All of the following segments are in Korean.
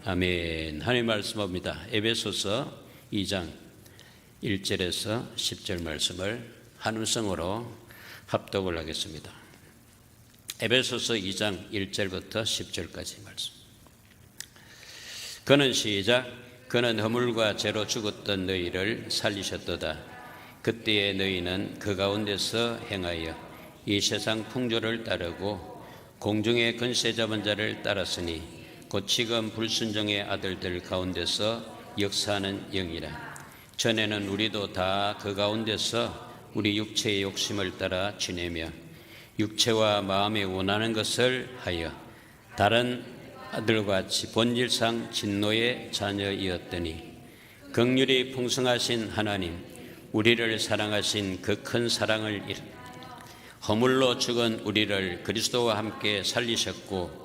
아멘. 하나님 말씀 봅니다. 에베소서 2장 1절에서 10절 말씀을 한음성으로 합독을 하겠습니다. 에베소서 2장 1절부터 10절까지 말씀. 그는 시작. 그는 허물과 죄로 죽었던 너희를 살리셨도다. 그때의 너희는 그 가운데서 행하여 이 세상 풍조를 따르고 공중의 권세 잡은 자를 따랐으니 곧 지금 불순종의 아들들 가운데서 역사하는 영이라. 전에는 우리도 다 그 가운데서 우리 육체의 욕심을 따라 지내며 육체와 마음에 원하는 것을 하여 다른 아들같이 본질상 진노의 자녀이었더니 긍휼이 풍성하신 하나님, 우리를 사랑하신 그 큰 사랑을 허물로 죽은 우리를 그리스도와 함께 살리셨고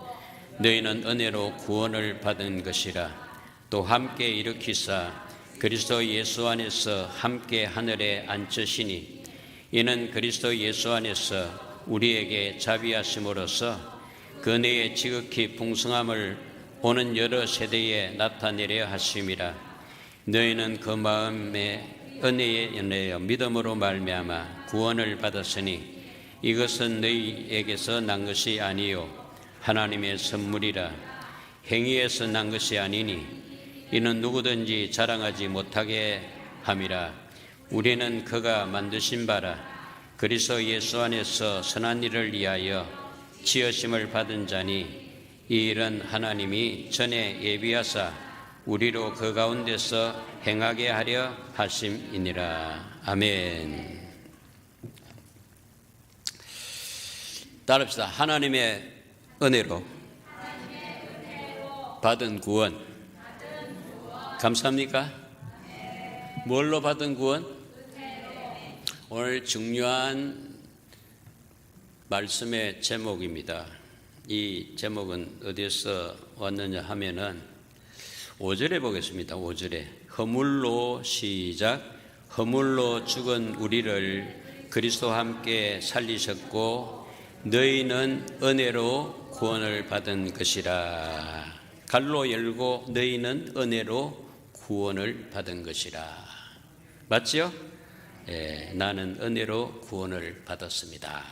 너희는 은혜로 구원을 받은 것이라. 또 함께 일으키사 그리스도 예수 안에서 함께 하늘에 앉으시니 이는 그리스도 예수 안에서 우리에게 자비하심으로써 그 은혜의 지극히 풍성함을 오는 여러 세대에 나타내려 하심이라. 너희는 그 마음의 은혜에 인하여 믿음으로 말미암아 구원을 받았으니 이것은 너희에게서 난 것이 아니요 하나님의 선물이라. 행위에서 난 것이 아니니 이는 누구든지 자랑하지 못하게 함이라. 우리는 그가 만드신 바라 그리스도 예수 안에서 선한 일을 위하여 지으심을 받은 자니 이 일은 하나님이 전에 예비하사 우리로 그 가운데서 행하게 하려 하심이니라. 아멘. 따릅시다. 하나님의 은혜로 받은 구원. 감사합니까? 뭘로 받은 구원? 오늘 중요한 말씀의 제목입니다. 이 제목은 어디에서 왔느냐 하면은 5절에 보겠습니다. 5절에 허물로 시작. 허물로 죽은 우리를 그리스도와 함께 살리셨고 너희는 은혜로 구원을 받은 것이라. 갈로 열고 너희는 은혜로 구원을 받은 것이라. 맞죠? 예, 나는 은혜로 구원을 받았습니다.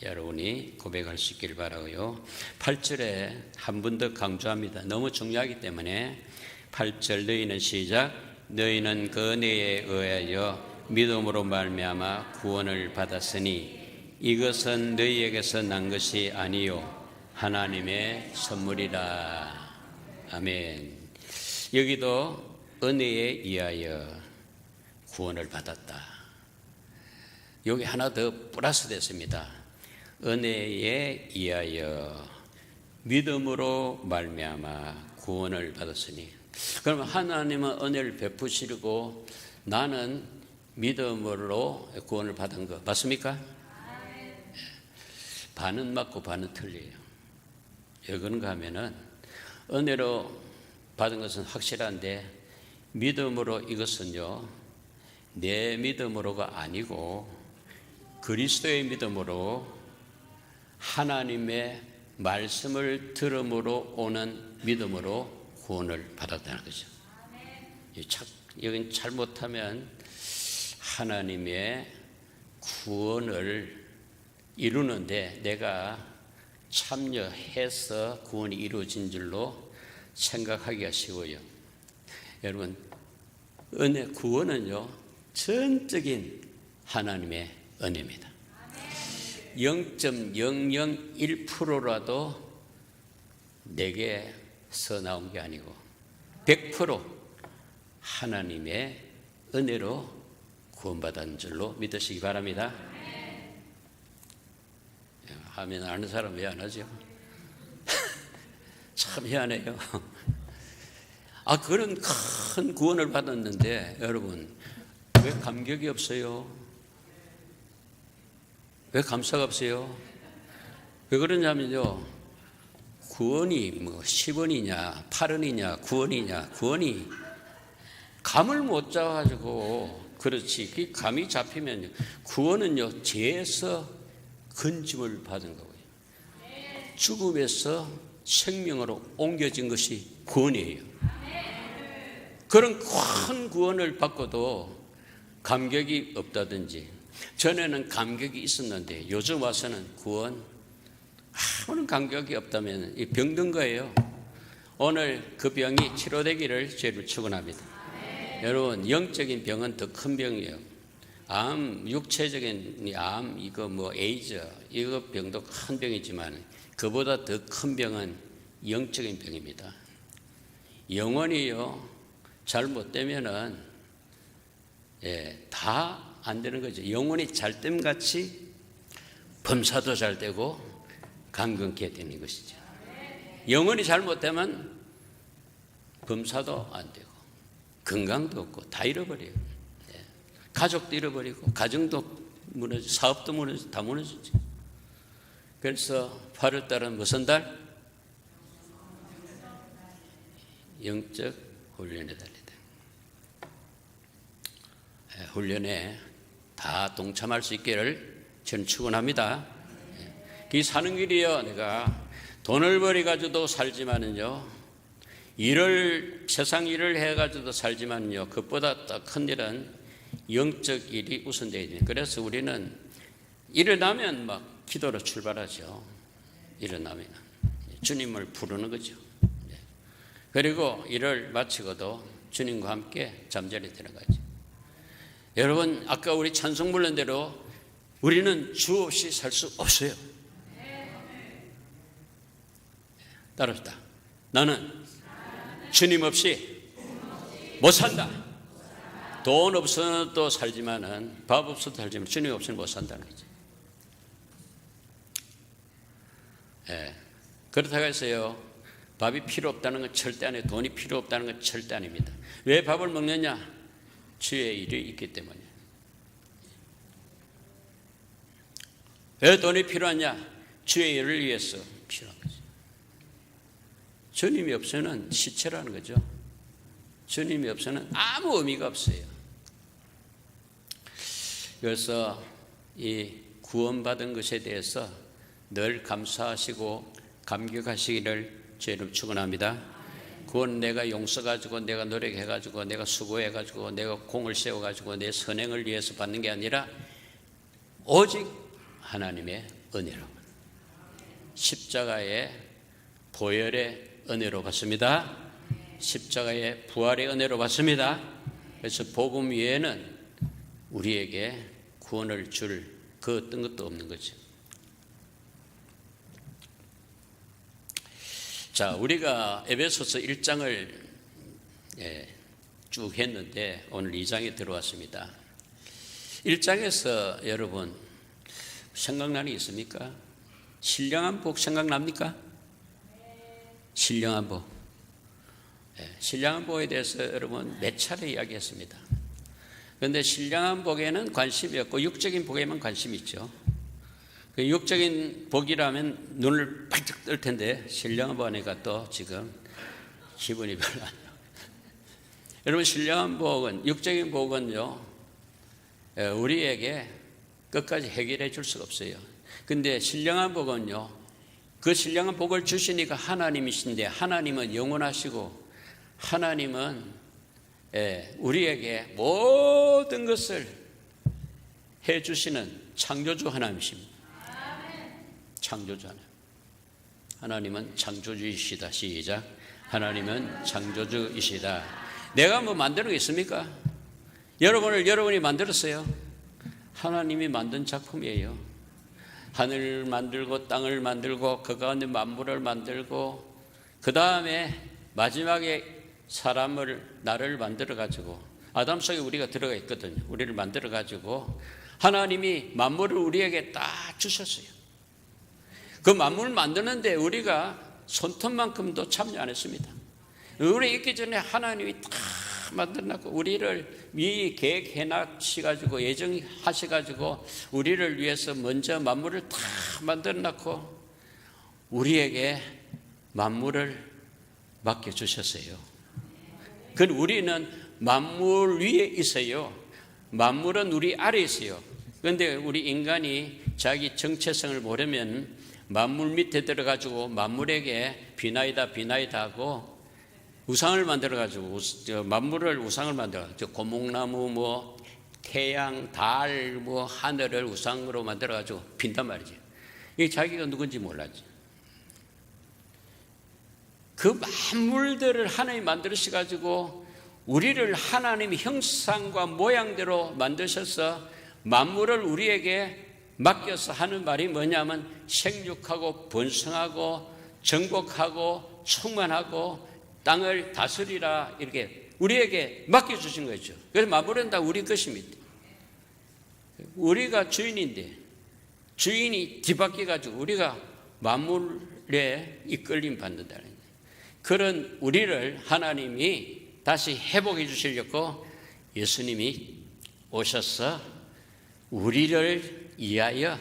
여러분이 고백할 수 있길 바라고요. 8절에 한 번 더 강조합니다. 너무 중요하기 때문에 8절 너희는 시작. 너희는 그 은혜에 의하여 믿음으로 말미암아 구원을 받았으니 이것은 너희에게서 난 것이 아니요 하나님의 선물이라. 아멘. 여기도 은혜에 의하여 구원을 받았다. 여기 하나 더 플러스 됐습니다. 은혜에 의하여 믿음으로 말미암아 구원을 받았으니. 그러면 하나님은 은혜를 베푸시고 나는 믿음으로 구원을 받은 거 맞습니까? 반은 맞고 반은 틀려요. 왜 그런가 하면은 은혜로 받은 것은 확실한데 믿음으로 이것은요 내 믿음으로가 아니고 그리스도의 믿음으로 하나님의 말씀을 들음으로 오는 믿음으로 구원을 받았다는 거죠. 여긴 잘못하면 하나님의 구원을 이루는데 내가 참여해서 구원이 이루어진 줄로 생각하기가 쉬워요. 여러분, 은혜 구원은요 전적인 하나님의 은혜입니다. 0.001%라도 내게서 나온 게 아니고 100% 하나님의 은혜로 구원받은 줄로 믿으시기 바랍니다. 하면 아는 사람 왜 안 하죠? 참 희한해요. 그런 큰 구원을 받았는데 여러분 왜 감격이 없어요? 왜 감사가 없어요? 왜 그러냐면요 구원이 뭐 10원이냐 8원이냐 9원이냐 구원이 감을 못 잡아가지고 그렇지. 그 감이 잡히면 구원은요 죄에서 건짐을 받은 거고요 죽음에서 생명으로 옮겨진 것이 구원이에요. 그런 큰 구원을 받고도 감격이 없다든지, 전에는 감격이 있었는데 요즘 와서는 구원 아무런 감격이 없다면 이 병든 거예요. 오늘 그 병이 치료되기를 주를 축원합니다. 여러분, 영적인 병은 더 큰 병이에요. 암, 육체적인 암, 이거 뭐 에이즈, 이거 병도 큰 병이지만 그보다 더 큰 병은 영적인 병입니다. 영혼이요, 잘못되면은 다 안 되는 거죠. 영혼이 잘됨 같이 범사도 잘 되고 강건케 되는 것이죠. 영혼이 잘못되면 범사도 안 되고 건강도 없고 다 잃어버려요. 가족도 잃어버리고 가정도 무너지고 사업도 무너지고 다 무너지죠. 그래서 8월 달은 무슨 달? 영적 훈련의 달이다. 훈련에 다 동참할 수 있기를 저는 축원합니다. 이 사는 길이요, 내가 돈을 벌어가지고도 살지만은요, 세상 일을 해가지고도 살지만요, 그것보다 더 큰 일은 영적 일이 우선되어야 돼요. 그래서 우리는 일어나면 막 기도로 출발하죠. 일어나면 주님을 부르는 거죠. 그리고 일을 마치고도 주님과 함께 잠자리에 들어가죠. 여러분, 아까 우리 찬송 부른 대로 우리는 주 없이 살 수 없어요. 따라합시다. 나는 주님 없이 못 산다. 돈 없어도 살지만은, 밥 없어도 살지만 주님 없이는 못 산다는 거죠. 그렇다고 해서요, 밥이 필요 없다는 건 절대 아니에요. 돈이 필요 없다는 건 절대 아닙니다. 왜 밥을 먹느냐? 주의 일이 있기 때문에. 왜 돈이 필요하냐? 주의 일을 위해서 필요한 거죠. 주님이 없으면 시체라는 거죠. 주님이 없으면 아무 의미가 없어요. 그래서 이 구원받은 것에 대해서 늘 감사하시고 감격하시기를 제 이름 축원합니다. 그건 내가 용서 가지고, 내가 노력해 가지고, 내가 수고해 가지고, 내가 공을 세워 가지고 내 선행을 위해서 받는 게 아니라 오직 하나님의 은혜로, 십자가의 보혈의 은혜로 받습니다. 십자가의 부활의 은혜로 받습니다. 그래서 복음 위에는 우리에게 구원을 줄 그 어떤 것도 없는 거죠. 자, 우리가 에베소서 1장을 쭉 했는데 오늘 2장에 들어왔습니다. 1장에서 여러분 생각나는 게 있습니까? 신령한복 생각납니까? 신령한복. 신령한복에 대해서 여러분 몇 차례 이야기했습니다. 그런데 신령한복에는 관심이 없고 육적인 복에만 관심이 있죠. 그 육적인 복이라면 눈을 발짝 뜰 텐데 신령한 복이니까 또 지금 기분이 별로 안 좋아요. 여러분, 신령한 복은, 육적인 복은요, 우리에게 끝까지 해결해 줄 수가 없어요. 근데 신령한 복은요, 그 신령한 복을 주시니까 하나님이신데, 하나님은 영원하시고 하나님은 우리에게 모든 것을 해주시는 창조주 하나님이십니다. 창조주 하나님. 하나님은 창조주이시다. 시작. 하나님은 창조주이시다. 내가 뭐 만드는 게 있습니까? 여러분이 만들었어요. 하나님이 만든 작품이에요. 하늘을 만들고 땅을 만들고 그 가운데 만물을 만들고 그 다음에 마지막에 나를 만들어 가지고, 아담 속에 우리가 들어가 있거든요. 우리를 만들어 가지고 하나님이 만물을 우리에게 딱 주셨어요. 그 만물을 만드는데 우리가 손톱만큼도 참여 안 했습니다. 우리 있기 전에 하나님이 다 만들어놨고 우리를 미리 계획해놔시가지고 예정하셔가지고 우리를 위해서 먼저 만물을 다 만들어놨고 우리에게 만물을 맡겨주셨어요. 그건 우리는 만물 위에 있어요. 만물은 우리 아래에 있어요. 그런데 우리 인간이 자기 정체성을 모르면 만물 밑에 들어가지고 만물에게 비나이다 하고 우상을 만들어가지고 만물을 우상을 만들어가지고 고목나무 뭐 태양, 달, 뭐 하늘을 우상으로 만들어가지고 빈단 말이지. 이게 자기가 누군지 몰랐지. 그 만물들을 하나님이 만들으셔가지고 우리를 하나님의 형상과 모양대로 만드셔서 만물을 우리에게 맡겨서 하는 말이 뭐냐면 생육하고 번성하고 정복하고 충만하고 땅을 다스리라 이렇게 우리에게 맡겨주신 거죠. 그래서 만물은 다 우리 것입니다. 우리가 주인인데 주인이 뒤바뀌어가지고 우리가 만물에 이끌림 받는다는 거예요. 그런 우리를 하나님이 다시 회복해 주시려고 예수님이 오셔서 우리를 위하여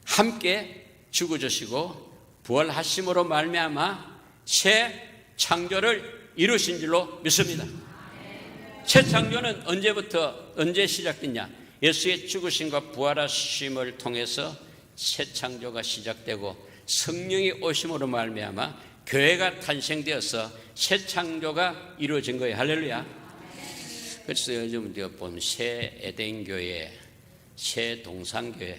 함께 죽어주시고 부활하심으로 말미암아 새 창조를 이루신 줄로 믿습니다. 새 창조는 언제 시작됐냐? 예수의 죽으심과 부활하심을 통해서 새 창조가 시작되고 성령이 오심으로 말미암아 교회가 탄생되어서 새 창조가 이루어진 거예요. 할렐루야. 그래서 요즘 보면 새 에덴교회, 새 동산교회,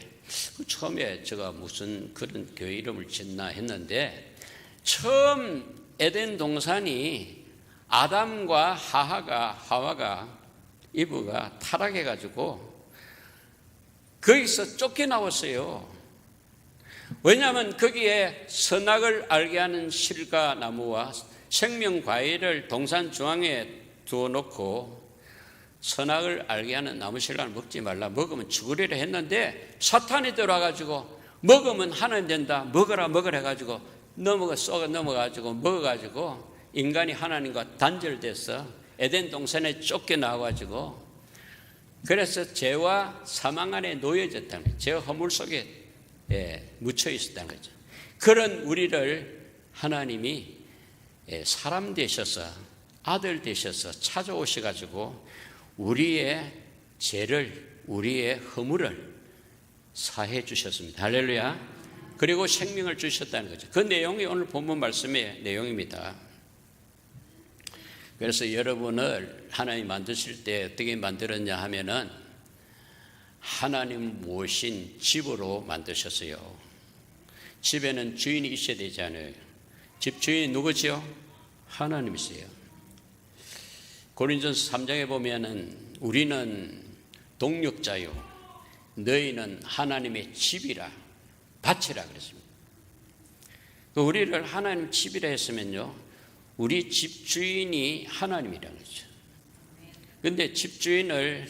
처음에 제가 무슨 그런 교회 이름을 짓나 했는데 처음 에덴 동산이 아담과 하와가 이브가 타락해가지고 거기서 쫓겨나왔어요. 왜냐하면 거기에 선악을 알게 하는 실과 나무와 생명 과일을 동산 중앙에 두어놓고 선악을 알게 하는 나무 실과를 먹지 말라, 먹으면 죽으리라 했는데 사탄이 들어와가지고 먹으면 하나님 된다, 먹으라 해가지고 넘어가지고 먹어가지고 인간이 하나님과 단절돼서 에덴 동산에 쫓겨나와가지고 그래서 죄와 사망 안에 놓여졌다는 거예요. 죄와 허물 속에 묻혀 있었다는 거죠. 그런 우리를 하나님이 사람 되셔서 아들 되셔서 찾아오셔가지고 우리의 죄를 우리의 허물을 사해 주셨습니다. 할렐루야. 그리고 생명을 주셨다는 거죠. 그 내용이 오늘 본문 말씀의 내용입니다. 그래서 여러분을 하나님 만드실 때 어떻게 만들었냐 하면은 하나님 모신 집으로 만드셨어요. 집에는 주인이 있어야 되지 않아요. 집 주인이 누구죠? 하나님이세요. 고린도전서 3장에 보면은 우리는 동력자요 너희는 하나님의 집이라 밭이라 그랬습니다. 우리를 하나님 집이라 했으면요 우리 집 주인이 하나님이라는 거죠. 그런데 집 주인을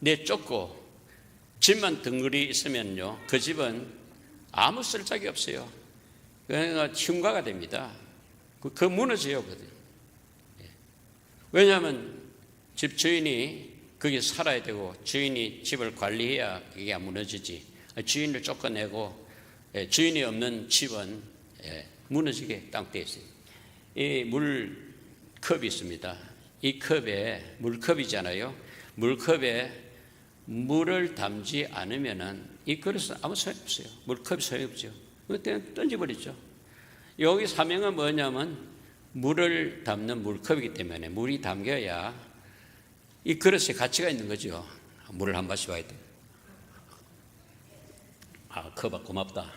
내쫓고 집만 덩그리 있으면요 그 집은 아무 쓸데기 없어요. 그러니까 흉가가 됩니다. 그 무너져요. 왜냐하면 집 주인이 거기 살아야 되고 주인이 집을 관리해야 이게 안 무너지지. 주인을 쫓아내고 주인이 없는 집은 무너지게 땅대에 있어요. 이 물컵이 있습니다. 이 컵에 물컵이잖아요. 물컵에 물을 담지 않으면은 이 그릇은 아무 소용없어요. 물컵이 소용없죠. 그때 던져버리죠. 여기 사명은 뭐냐면 물을 담는 물컵이기 때문에 물이 담겨야 이 그릇에 가치가 있는 거죠. 물을 한 마시 봐야 돼. 컵아 고맙다.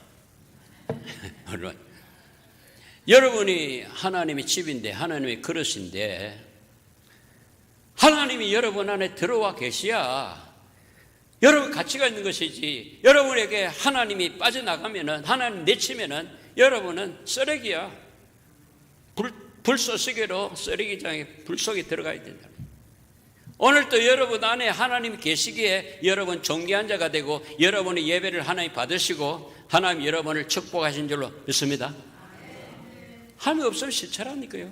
여러분이 하나님의 집인데 하나님의 그릇인데 하나님이 여러분 안에 들어와 계시야 여러분 가치가 있는 것이지. 여러분에게 하나님이 빠져나가면은 하나님 내치면은 여러분은 쓰레기야. 불쏘시개로 쓰레기장에 불 속에 들어가야 된다. 오늘도 여러분 안에 하나님이 계시기에 여러분 존귀한 자가 되고 여러분의 예배를 하나님 받으시고 하나님 여러분을 축복하신 줄로 믿습니다. 하나님 없으면 시체라니까요.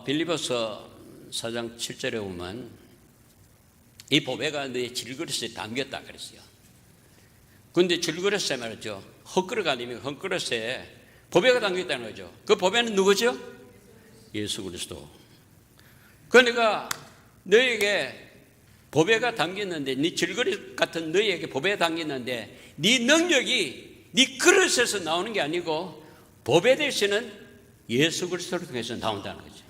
빌립보서 4장 7절에 보면 이 보배가 내 질그릇에 담겼다 그랬어요. 근데 질그릇에 말이죠. 헛그릇 아니면 헛그릇에 보배가 담겼다는 거죠. 그 보배는 누구죠? 예수 그리스도. 그러니까 너에게 보배가 담겼는데 네 질그릇 같은 너에게 보배가 담겼는데 네 능력이 네 그릇에서 나오는 게 아니고 보배 되시는 예수 그리스도를 통해서 나온다는 거죠.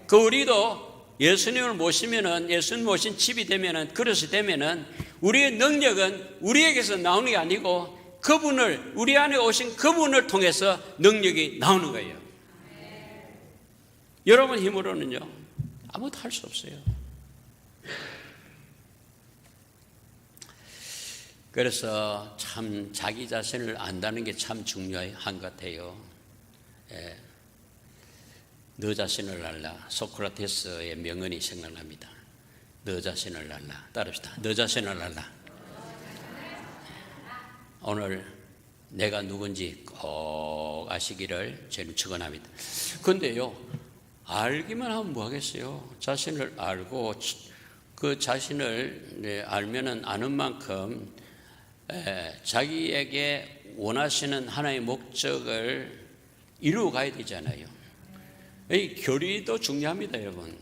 그 우리도 예수님을 모시면은, 예수님 모신 집이 되면은, 그릇이 되면은 우리의 능력은 우리에게서 나오는 게 아니고 그분을, 우리 안에 오신 그분을 통해서 능력이 나오는 거예요. 여러분 힘으로는요 아무것도 할 수 없어요. 그래서 참 자기 자신을 안다는 게 참 중요한 것 같아요. 예. 너 자신을 알라. 소크라테스의 명언이 생각납니다. 너 자신을 알라. 따릅시다. 너 자신을 알라. 오늘 내가 누군지 꼭 아시기를 저는 축원합니다. 그런데요, 알기만 하면 뭐 하겠어요? 자신을 알고 그 자신을 알면은 아는 만큼 자기에게 원하시는 하나의 목적을 이루어 가야 되잖아요. 이 교리도 중요합니다, 여러분.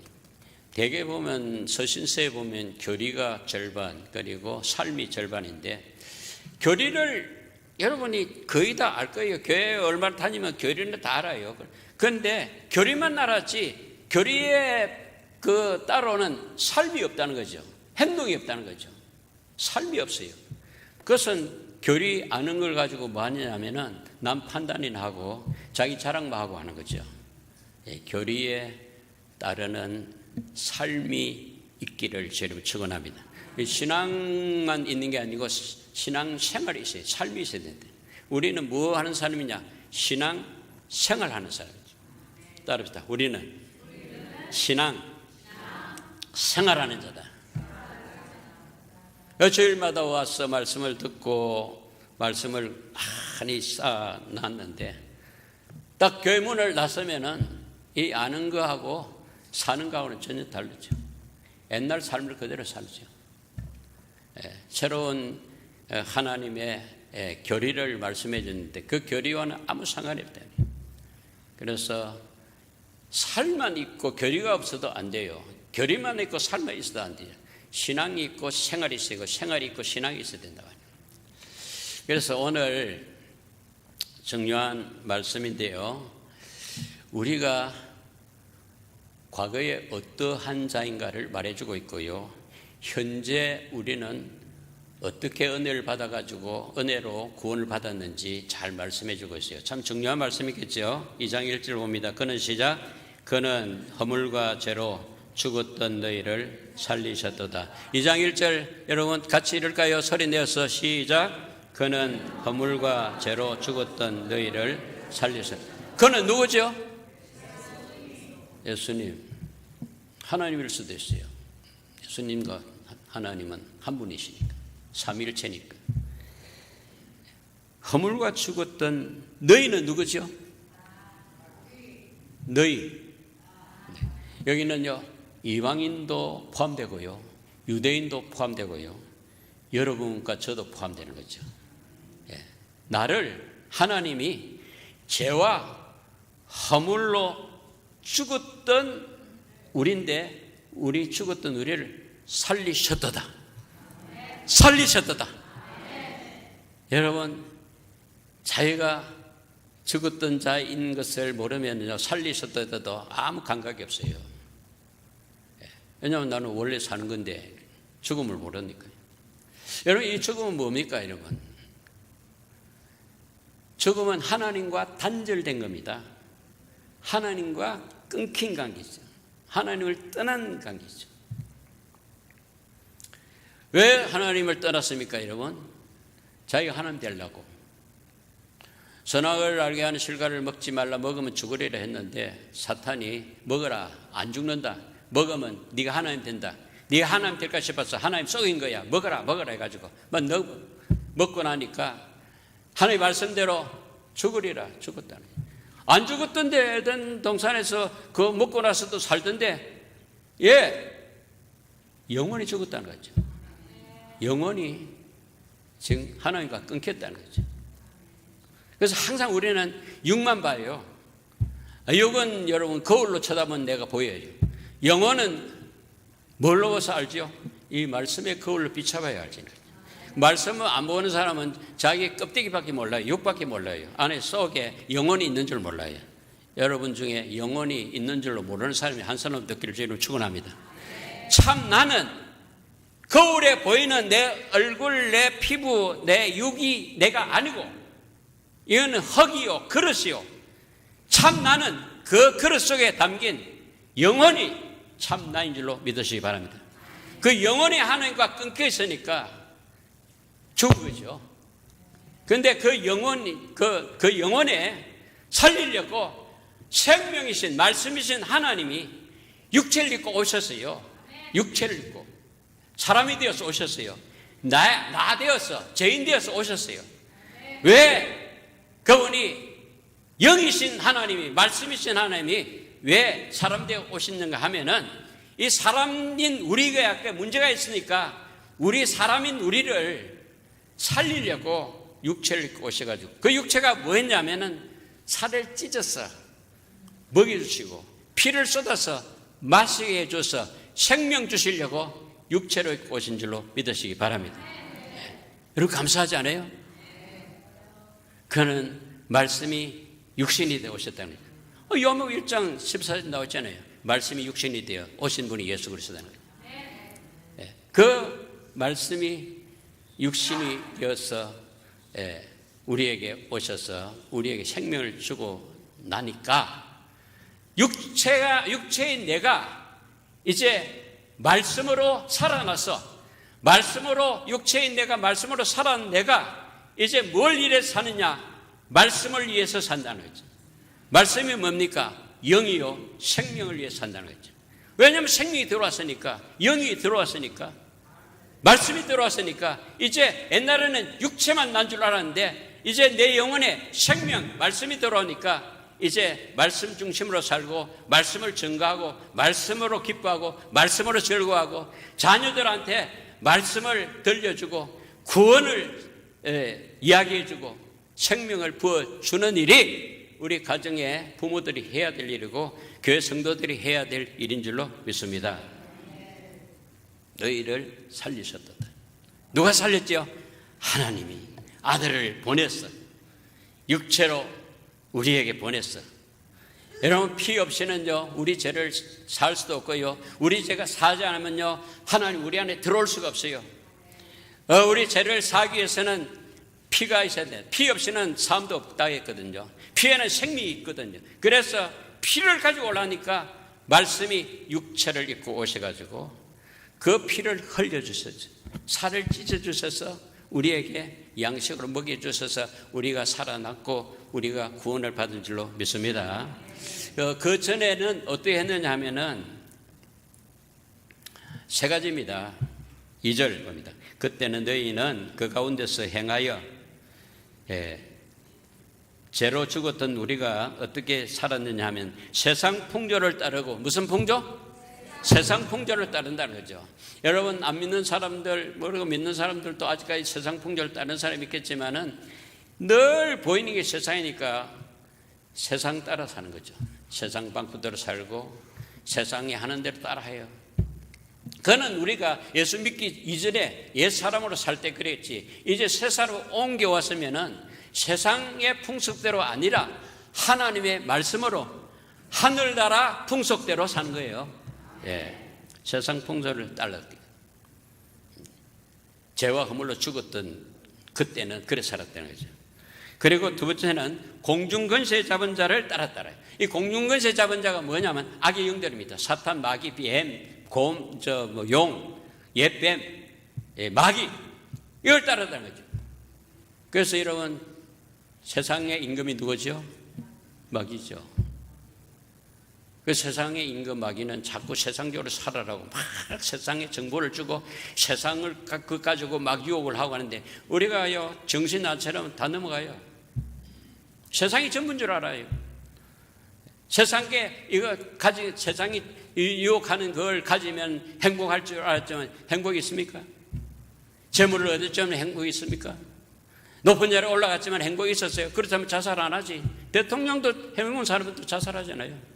대개 보면 서신서에 보면 교리가 절반 그리고 삶이 절반인데, 교리를 여러분이 거의 다 알 거예요. 교회 얼마나 다니면 교리는 다 알아요. 그런데 교리만 알았지 교리에 그 따로는 삶이 없다는 거죠. 행동이 없다는 거죠. 삶이 없어요. 그것은 교리 아는 걸 가지고 뭐 하냐면은 남 판단이나 하고 자기 자랑만 하고 하는 거죠. 교리에 따르는 삶이 있기를 주님 축원합니다. 신앙만 있는 게 아니고 신앙 생활이 있어요. 삶이 있어야 되는데 우리는 뭐 하는 사람이냐? 신앙 생활하는 사람이죠. 따릅시다. 우리는 신앙 생활하는 자다. 주일마다 와서 말씀을 듣고 말씀을 많이 쌓아놨는데 딱 교회 문을 나서면은 이 아는 거하고 사는 거하고는 전혀 다르죠. 옛날 삶을 그대로 살죠. 새로운 하나님의 교리를 말씀해 줬는데 그 교리와는 아무 상관이 없다. 그래서 살만 있고 교리가 없어도 안 돼요. 교리만 있고 살만 있어도 안 돼요. 신앙이 있고 생활이 있어야 되고 생활이 있고 신앙이 있어야 된다. 그래서 오늘 중요한 말씀인데요, 우리가 과거에 어떠한 자인가를 말해주고 있고요, 현재 우리는 어떻게 은혜를 받아가지고 은혜로 구원을 받았는지 잘 말씀해주고 있어요. 참 중요한 말씀이겠죠. 2장 1절 봅니다. 그는 시작, 그는 허물과 죄로 죽었던 너희를 살리셨도다. 2장 1절 여러분 같이 읽을까요? 소리 내어서 시작. 그는 허물과 죄로 죽었던 너희를 살리셨다. 그는 누구죠? 예수님. 하나님일 수도 있어요. 예수님과 하나님은 한 분이시니까, 삼위일체니까. 허물과 죽었던 너희는 누구죠? 너희. 여기는요, 이방인도 포함되고요, 유대인도 포함되고요, 여러분과 저도 포함되는 거죠. 나를 하나님이 죄와 허물로 죽었던 우리인데, 우리 죽었던 우리를 살리셨도다. 살리셨도다. 여러분, 자기가 죽었던 자인 것을 모르면요, 살리셨도다도 아무 감각이 없어요. 왜냐하면 나는 원래 사는 건데 죽음을 모르니까요. 여러분, 이 죽음은 뭡니까, 여러분? 죽음은 하나님과 단절된 겁니다. 하나님과 끊긴 관계죠. 하나님을 떠난 관계죠. 왜 하나님을 떠났습니까, 여러분? 자기가 하나님 되려고. 선악을 알게 하는 실과를 먹지 말라, 먹으면 죽으리라 했는데 사탄이 먹어라, 안 죽는다, 먹으면 네가 하나님 된다, 네가 하나님 될까 싶어서 하나님 썩인 거야, 먹어라 먹어라 해가지고 먹고 나니까 하나님 말씀대로 죽으리라, 죽었다는 거예요. 안 죽었던데 에덴 동산에서 그거 먹고 나서도 살던데, 영원히 죽었다는 거죠. 영원히 지금 하나님과 끊겼다는 거죠. 그래서 항상 우리는 육만 봐요. 육은 여러분 거울로 쳐다보면 내가 보여요. 영혼은 뭘로 봐서 알죠? 이 말씀의 거울로 비춰봐야 알지. 말씀을 안 보는 사람은 자기 껍데기밖에 몰라요. 육밖에 몰라요. 안에 속에 영혼이 있는 줄 몰라요. 여러분 중에 영혼이 있는 줄로 모르는 사람이 한 사람 느낄 줄 축원합니다. 참 나는 거울에 보이는 내 얼굴, 내 피부, 내 육이 내가 아니고 이거는 흙이요 그릇이요. 참 나는 그 그릇 속에 담긴 영혼이 참 나인 줄로 믿으시기 바랍니다. 그 영혼이 하나님과 끊겨 있으니까 죽은 거죠. 그런데 그 영혼에 살리려고 생명이신 말씀이신 하나님이 육체를 입고 오셨어요. 육체를 입고 사람이 되어서 오셨어요. 나 되어서 죄인 되어서 오셨어요. 왜 그분이 영이신 하나님이 말씀이신 하나님이 왜 사람 되어 오셨는가 하면은 이 사람인 우리가 문제가 있으니까 우리 사람인 우리를 살리려고 육체를 입고 오셔가지고 그 육체가 뭐였냐면은 살을 찢어서 먹여주시고 피를 쏟아서 마시게 해줘서 생명 주시려고 육체로 입고 오신 줄로 믿으시기 바랍니다. 여러분 감사하지 않아요? 그는 말씀이 육신이 되어 오셨다는 거예요. 요한복음 1장 14절 나왔잖아요. 말씀이 육신이 되어 오신 분이 예수 그리스도라는 거예요. 그 말씀이 육신이 되어서 우리에게 오셔서 우리에게 생명을 주고 나니까 육체인 내가 이제 말씀으로 살아나서 말씀으로 육체인 내가 말씀으로 살아난 내가 이제 뭘 위해서 사느냐? 말씀을 위해서 산다는 거죠. 말씀이 뭡니까? 영이요 생명을 위해서 산다는 거죠. 왜냐하면 생명이 들어왔으니까 영이 들어왔으니까 말씀이 들어왔으니까 이제 옛날에는 육체만 난 줄 알았는데 이제 내 영혼에 생명 말씀이 들어오니까 이제 말씀 중심으로 살고 말씀을 증거하고 말씀으로 기뻐하고 말씀으로 즐거워하고 자녀들한테 말씀을 들려주고 구원을 이야기해주고 생명을 부어주는 일이 우리 가정의 부모들이 해야 될 일이고 교회 성도들이 해야 될 일인 줄로 믿습니다. 너희를 살리셨다. 누가 살렸죠? 하나님이 아들을 보냈어. 육체로 우리에게 보냈어. 여러분 피 없이는요 우리 죄를 살 수도 없고요 우리 죄가 사지 않으면요 하나님 우리 안에 들어올 수가 없어요. 우리 죄를 사기 위해서는 피가 있어야 돼. 피 없이는 삶도 없다 했거든요. 피에는 생명이 있거든요. 그래서 피를 가지고 오라니까 말씀이 육체를 입고 오셔가지고 그 피를 흘려주셨죠. 살을 찢어주셔서 우리에게 양식으로 먹여주셔서 우리가 살아났고 우리가 구원을 받은 줄로 믿습니다. 그 전에는 어떻게 했느냐 하면은 세 가지입니다. 2절 봅니다. 그때는 너희는 그 가운데서 행하여 죄로 죽었던 우리가 어떻게 살았느냐 하면 세상 풍조를 따르고 무슨 풍조? 세상 풍조를 따른다는 거죠. 여러분 안 믿는 사람들 모르고 믿는 사람들도 아직까지 세상 풍조를 따르는 사람이 있겠지만은 늘 보이는 게 세상이니까 세상 따라 사는 거죠. 세상 방법대로 살고 세상이 하는 대로 따라해요. 그는 우리가 예수 믿기 이전에 옛 사람으로 살 때 그랬지 이제 새 사람으로 옮겨왔으면은 세상의 풍속대로 아니라 하나님의 말씀으로 하늘나라 풍속대로 사는 거예요. 세상 풍속을 따랐대요. 죄와 허물로 죽었던 그때는 그래 살았다는 거죠. 그리고 두 번째는 공중권세 잡은 자를 따랐더라. 이 공중권세 잡은 자가 뭐냐면 악의 영들입니다. 사탄, 마귀, 뱀, 곰, 용, 옛뱀, 마귀 이걸 따랐다는 거죠. 그래서 여러분 세상의 임금이 누구죠? 마귀죠. 그 세상의 임금 마귀는 자꾸 세상적으로 살아라고 막 세상에 정보를 주고 세상을 그 가지고 막 유혹을 하고 하는데 우리가요 정신 나처럼 다 넘어가요. 세상이 전부인 줄 알아요. 세상에 이거 세상이 유혹하는 그걸 가지면 행복할 줄 알았지만 행복이 있습니까? 재물을 얻었지만 행복이 있습니까? 높은 자리에 올라갔지만 행복이 있었어요. 그렇다면 자살 안 하지. 대통령도 해먹은 사람도 자살하잖아요.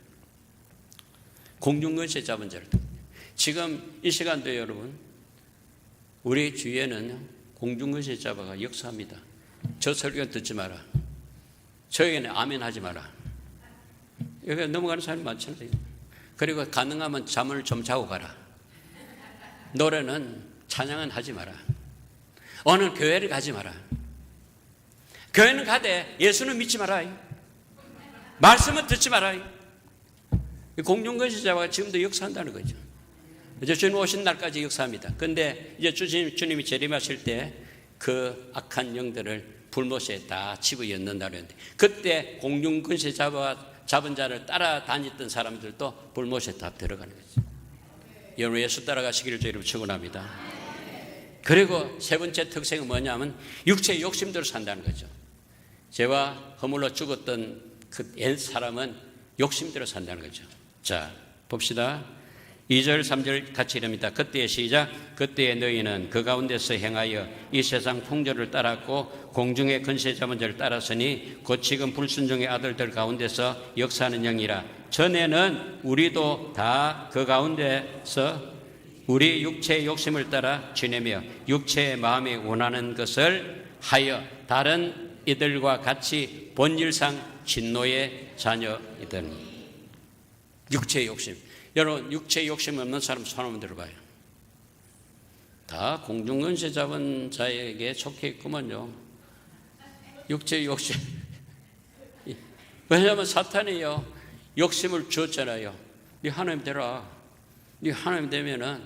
공중권세 잡은 자를 지금 이 시간도 여러분 우리 주위에는 공중근세 잡아가 역사합니다. 저 설교 듣지 마라. 저에게는 아멘 하지 마라. 여기 넘어가는 사람이 많잖아요. 그리고 가능하면 잠을 좀 자고 가라. 노래는 찬양은 하지 마라. 어느 교회를 가지 마라. 교회는 가되 예수는 믿지 마라. 말씀은 듣지 마라. 공중근세 잡아가 지금도 역사한다는 거죠. 이제 주님 오신 날까지 역사합니다. 그런데 이제 주님이 재림하실 때 그 악한 영들을 불못에 다 집어넣는다는데, 그때 공중근세 잡은 자를 따라다녔던 사람들도 불못에 다 들어가는 거죠. 여러분 예수 따라가시기를 주님으로 축원합니다. 그리고 세 번째 특징은 뭐냐면 육체의 욕심대로 산다는 거죠. 죄와 허물로 죽었던 그 옛 사람은 욕심대로 산다는 거죠. 자, 봅시다. 2절 3절 같이 이릅니다. 그때의 시작. 그때에 너희는 그 가운데서 행하여 이 세상 풍조를 따랐고 공중의 근세 잡은 자를 따랐으니 곧 지금 불순종의 아들들 가운데서 역사하는 영이라. 전에는 우리도 다 그 가운데서 우리 육체의 욕심을 따라 지내며 육체의 마음에 원하는 것을 하여 다른 이들과 같이 본질상 진노의 자녀이더니. 육체의 욕심. 여러분 육체의 욕심 없는 사람 손 한번 들어봐요. 다 공중근세 잡은 자에게 속해 있구먼요. 육체의 욕심. 왜냐하면 사탄이요 욕심을 주었잖아요. 네 하나님 되라. 네 하나님 되면은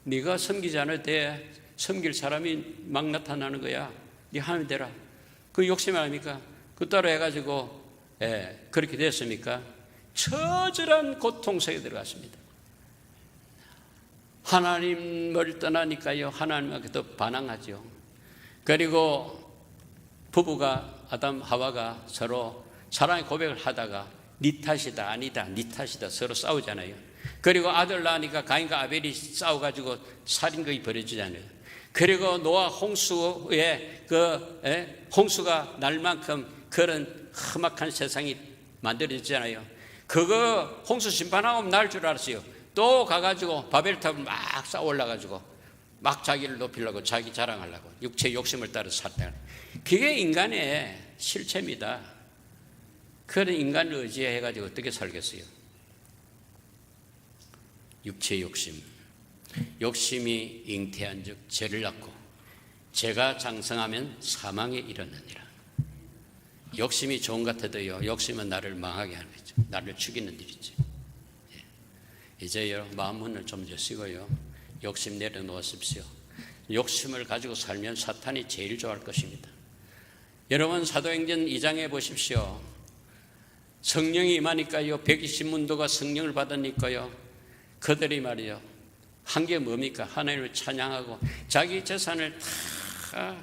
네가 섬기지 않을 때 섬길 사람이 막 나타나는 거야. 네 하나님 되라. 그 욕심 아닙니까? 그 따로 해가지고 그렇게 됐습니까? 처절한 고통 속에 들어갔습니다. 하나님을 떠나니까요 하나님께 더 반항하죠. 그리고 부부가 아담 하와가 서로 사랑의 고백을 하다가 네 탓이다 아니다 네 탓이다 서로 싸우잖아요. 그리고 아들 낳으니까 가인과 아벨이 싸워가지고 살인극이 벌어지잖아요. 그리고 노아 홍수에 홍수가 날 만큼 그런 험악한 세상이 만들어지잖아요. 그거 홍수 심판하고 날 줄 알았어요. 또 가가지고 바벨탑을 막 쌓아 올라가지고 막 자기를 높이려고 자기 자랑하려고 육체 욕심을 따라 살다. 그게 인간의 실체입니다. 그런 인간을 의지해가지고 어떻게 살겠어요? 육체의 욕심. 욕심이 잉태한 즉 죄를 낳고 죄가 장성하면 사망에 이르느니라. 욕심이 좋은 것 같아도요 욕심은 나를 망하게 하는 거죠. 나를 죽이는 일이죠. 이제요 마음 문을 좀 여시고요 욕심 내려놓으십시오. 욕심을 가지고 살면 사탄이 제일 좋아할 것입니다. 여러분 사도행전 2장에 보십시오. 성령이 임하니까요 120문도가 성령을 받으니까요 그들이 말이요 한 게 뭡니까? 하나님을 찬양하고 자기 재산을 다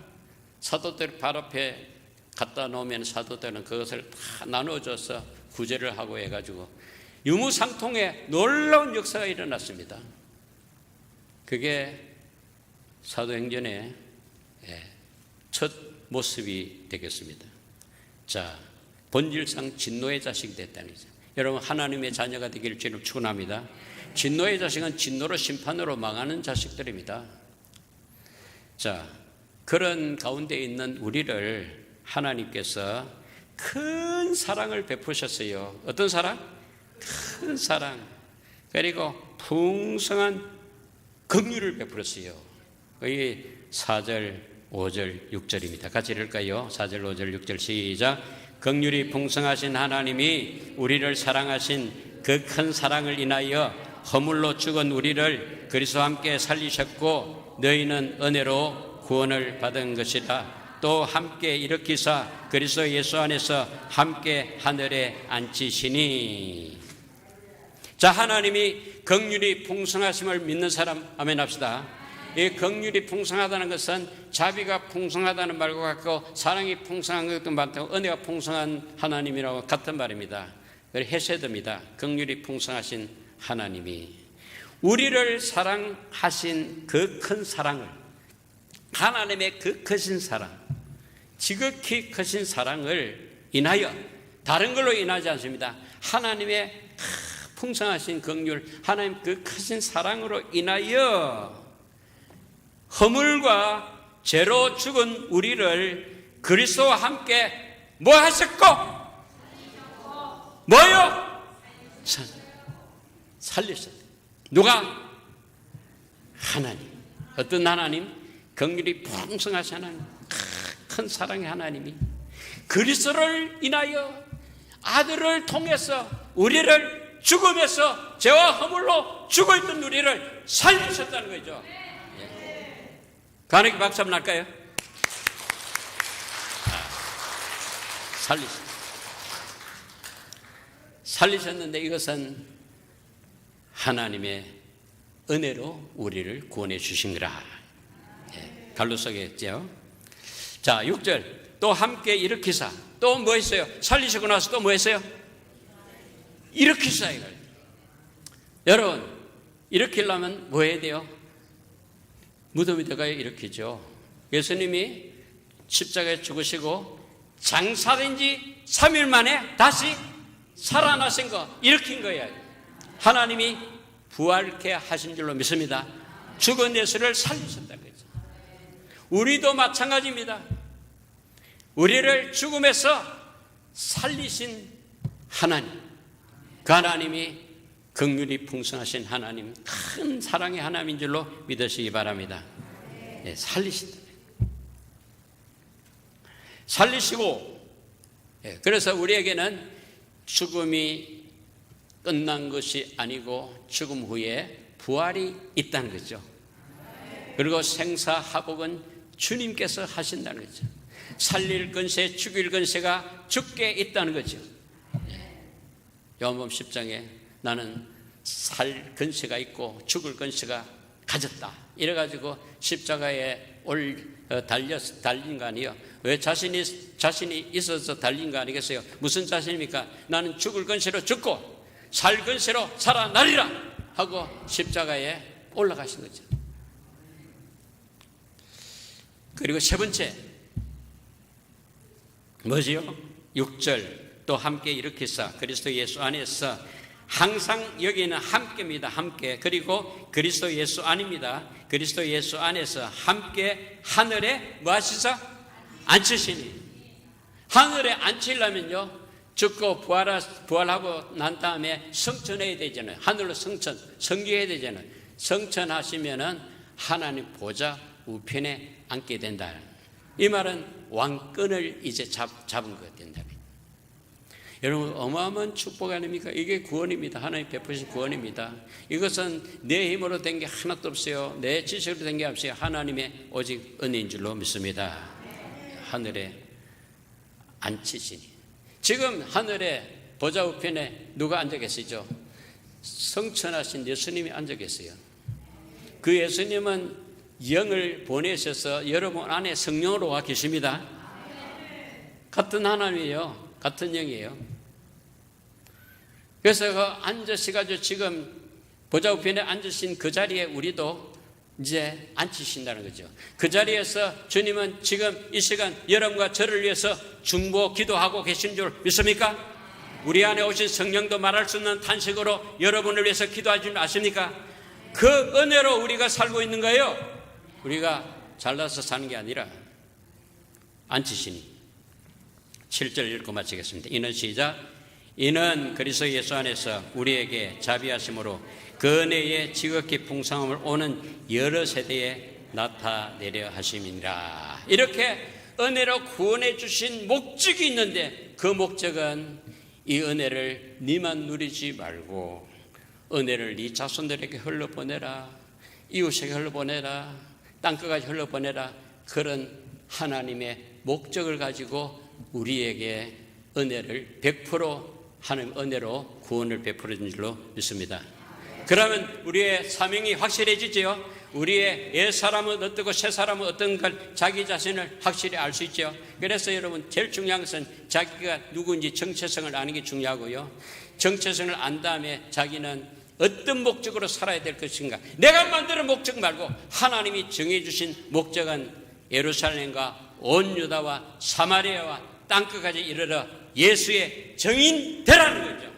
사도들 발 앞에 갖다 놓으면 사도들은 그것을 다 나눠줘서 구제를 하고 해가지고 유무상통의 놀라운 역사가 일어났습니다. 그게 사도행전의 첫 모습이 되겠습니다. 자, 본질상 진노의 자식이 됐다는 거죠. 여러분 하나님의 자녀가 되기를 주님 축원합니다. 진노의 자식은 진노로 심판으로 망하는 자식들입니다. 자, 그런 가운데 있는 우리를 하나님께서 큰 사랑을 베푸셨어요. 어떤 사랑? 큰 사랑. 그리고 풍성한 긍휼을 베풀었어요. 그게 4절, 5절, 6절입니다. 같이 읽을까요? 4절, 5절, 6절 시작. 긍휼이 풍성하신 하나님이 우리를 사랑하신 그 큰 사랑을 인하여 허물로 죽은 우리를 그리스도와 함께 살리셨고 너희는 은혜로 구원을 받은 것이라. 또 함께 일으키사 그리스도 예수 안에서 함께 하늘에 앉히시니. 자, 하나님이 긍휼이 풍성하심을 믿는 사람 아멘 합시다. 이 긍휼이 풍성하다는 것은 자비가 풍성하다는 말과 같고 사랑이 풍성한 것도 많다고 은혜가 풍성한 하나님이라고 같은 말입니다. 헤세드입니다. 긍휼이 풍성하신 하나님이 우리를 사랑하신 그 큰 사랑을, 하나님의 그 크신 사랑, 지극히 크신 사랑을 인하여, 다른 걸로 인하지 않습니다. 하나님의 풍성하신 긍휼, 하나님 그 크신 사랑으로 인하여 허물과 죄로 죽은 우리를 그리스도와 함께 뭐 하셨고? 뭐요? 살리셨다. 누가? 하나님. 어떤 하나님? 긍휼이 풍성하신 하나님, 큰 사랑의 하나님이 그리스도를 인하여 아들을 통해서 우리를 죽음에서 죄와 허물로 죽어있던 우리를 살리셨다는 거죠. 가능히 박수 한번 할까요? 살리셨는데 이것은 하나님의 은혜로 우리를 구원해 주신 거라. 갈로 써겠죠. 자, 6절. 또 함께 일으키사. 또 뭐 했어요? 살리시고 나서 또 뭐 했어요? 일으키사 이걸. 여러분, 일으키려면 뭐 해야 돼요? 무덤에 들어가야 일으키죠. 예수님이 십자가에 죽으시고 장사된 지 3일 만에 다시 살아나신 거, 일으킨 거예요. 하나님이 부활케 하신 줄로 믿습니다. 죽은 예수를 살리셨다는 거죠. 우리도 마찬가지입니다. 우리를 죽음에서 살리신 하나님, 그 하나님이 긍휼이 풍성하신 하나님, 큰 사랑의 하나님인 줄로 믿으시기 바랍니다. 네, 살리시고, 그래서 우리에게는 죽음이 끝난 것이 아니고 죽음 후에 부활이 있다는 거죠. 그리고 생사화복은 주님께서 하신다는 거죠. 살릴 건세, 죽일 건세가 주께 있다는 거죠. 요한복음 10장에 나는 살 건세가 있고 죽을 건세가 가졌다. 이래가지고 십자가에 달린 거 아니에요. 왜 자신이 있어서 달린 거 아니겠어요? 무슨 자신입니까? 나는 죽을 건세로 죽고 살 건세로 살아나리라 하고 십자가에 올라가신 거죠. 그리고 세 번째 뭐지요? 6절. 또 함께 일으키사 그리스도 예수 안에서 항상 여기는 함께입니다. 함께. 그리고 그리스도 예수 안입니다. 그리스도 예수 안에서 함께 하늘에 뭐 하시사? 앉히시니. 하늘에 앉히려면요, 죽고 부활하고 난 다음에 성천해야 되잖아요. 하늘로 성기해야 되잖아요. 성천하시면은 하나님 보좌 우편에 앉게 된다. 이 말은 왕권을 이제 잡은 것 된다. 여러분, 어마어마한 축복 아닙니까? 이게 구원입니다. 하나님 베푸신 구원입니다. 이것은 내 힘으로 된 게 하나도 없어요. 내 지식으로 된 게 없어요. 하나님의 오직 은혜인 줄로 믿습니다. 하늘에 앉히시니. 지금 하늘에 보좌 우편에 누가 앉아 계시죠? 성천하신 예수님이 앉아 계세요. 그 예수님은 영을 보내셔서 여러분 안에 성령으로 와 계십니다. 같은 하나님이에요. 같은 영이에요. 그래서 그 앉으셔가지고 지금 보좌 우편에 앉으신 그 자리에 우리도 이제 앉히신다는 거죠. 그 자리에서 주님은 지금 이 시간 여러분과 저를 위해서 중보 기도하고 계신 줄 믿습니까? 우리 안에 오신 성령도 말할 수 없는 탄식으로 여러분을 위해서 기도하신 줄 아십니까? 그 은혜로 우리가 살고 있는 거예요. 우리가 잘나서 사는 게 아니라 앉히시니. 7절 읽고 마치겠습니다. 이는 시작. 이는 그리스도 예수 안에서 우리에게 자비하심으로 그 은혜의 지극히 풍성함을 오는 여러 세대에 나타내려 하심이니라. 이렇게 은혜로 구원해 주신 목적이 있는데 그 목적은 이 은혜를 네만 누리지 말고 은혜를 네 자손들에게 흘러보내라. 이웃에게 흘러보내라. 땅끝까지 흘러보내라. 그런 하나님의 목적을 가지고 우리에게 은혜를 100% 하나님 은혜로 구원을 베풀어 준 줄로 믿습니다. 그러면 우리의 사명이 확실해지죠. 우리의 옛 사람은 어떻고 새 사람은 어떤 걸 자기 자신을 확실히 알 수 있죠. 그래서 여러분 제일 중요한 것은 자기가 누구인지 정체성을 아는 게 중요하고요. 정체성을 안 다음에 자기는 어떤 목적으로 살아야 될 것인가. 내가 만드는 목적 말고 하나님이 정해주신 목적은 예루살렘과 온 유다와 사마리아와 땅끝까지 이르러 예수의 정인 되라는 거죠.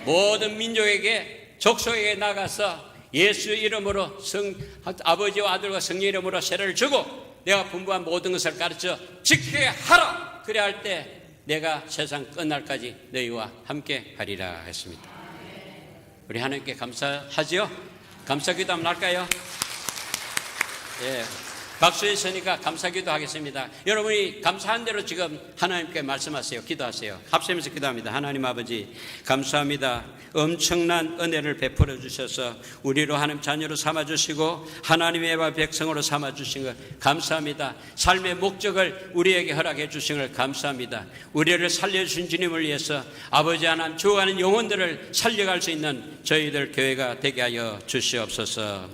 모든 민족에게 족속에게 나가서 예수의 이름으로 아버지와 아들과 성령 이름으로 세례를 주고 내가 분부한 모든 것을 가르쳐 지키게 하라. 그래야 할 때 내가 세상 끝날까지 너희와 함께 하리라 했습니다. 우리 하나님께 감사하지요? 감사기도 한번 할까요? 예. 박수에 서니까 감사기도 하겠습니다. 여러분이 감사한 대로 지금 하나님께 말씀하세요. 기도하세요. 합심해서 기도합니다. 하나님 아버지 감사합니다. 엄청난 은혜를 베풀어 주셔서 우리로 하나님 자녀로 삼아주시고 하나님의 백성으로 삼아주신 것 감사합니다. 삶의 목적을 우리에게 허락해 주신 걸 감사합니다. 우리를 살려주신 주님을 위해서 아버지 하나님 죽어가는 영혼들을 살려갈 수 있는 저희들 교회가 되게 하여 주시옵소서.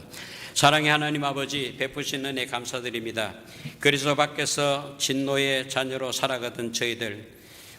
사랑의 하나님 아버지 베푸신 은혜 감사드립니다. 그리스도 밖에서 진노의 자녀로 살아가던 저희들,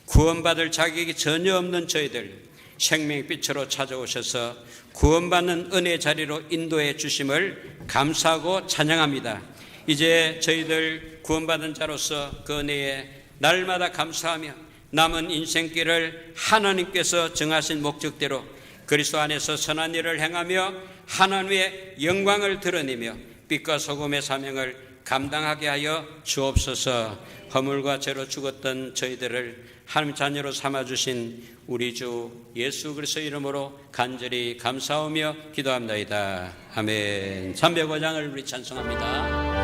구원받을 자격이 전혀 없는 저희들, 생명의 빛으로 찾아오셔서 구원받는 은혜 자리로 인도해 주심을 감사하고 찬양합니다. 이제 저희들 구원받은 자로서 그 은혜에 날마다 감사하며 남은 인생길을 하나님께서 정하신 목적대로 그리스도 안에서 선한 일을 행하며 하나님의 영광을 드러내며 빛과 소금의 사명을 감당하게 하여 주옵소서. 허물과 죄로 죽었던 저희들을 하나님 자녀로 삼아주신 우리 주 예수 그리스도 이름으로 간절히 감사하며 기도합니다. 아멘. 305장을 우리 찬송합니다.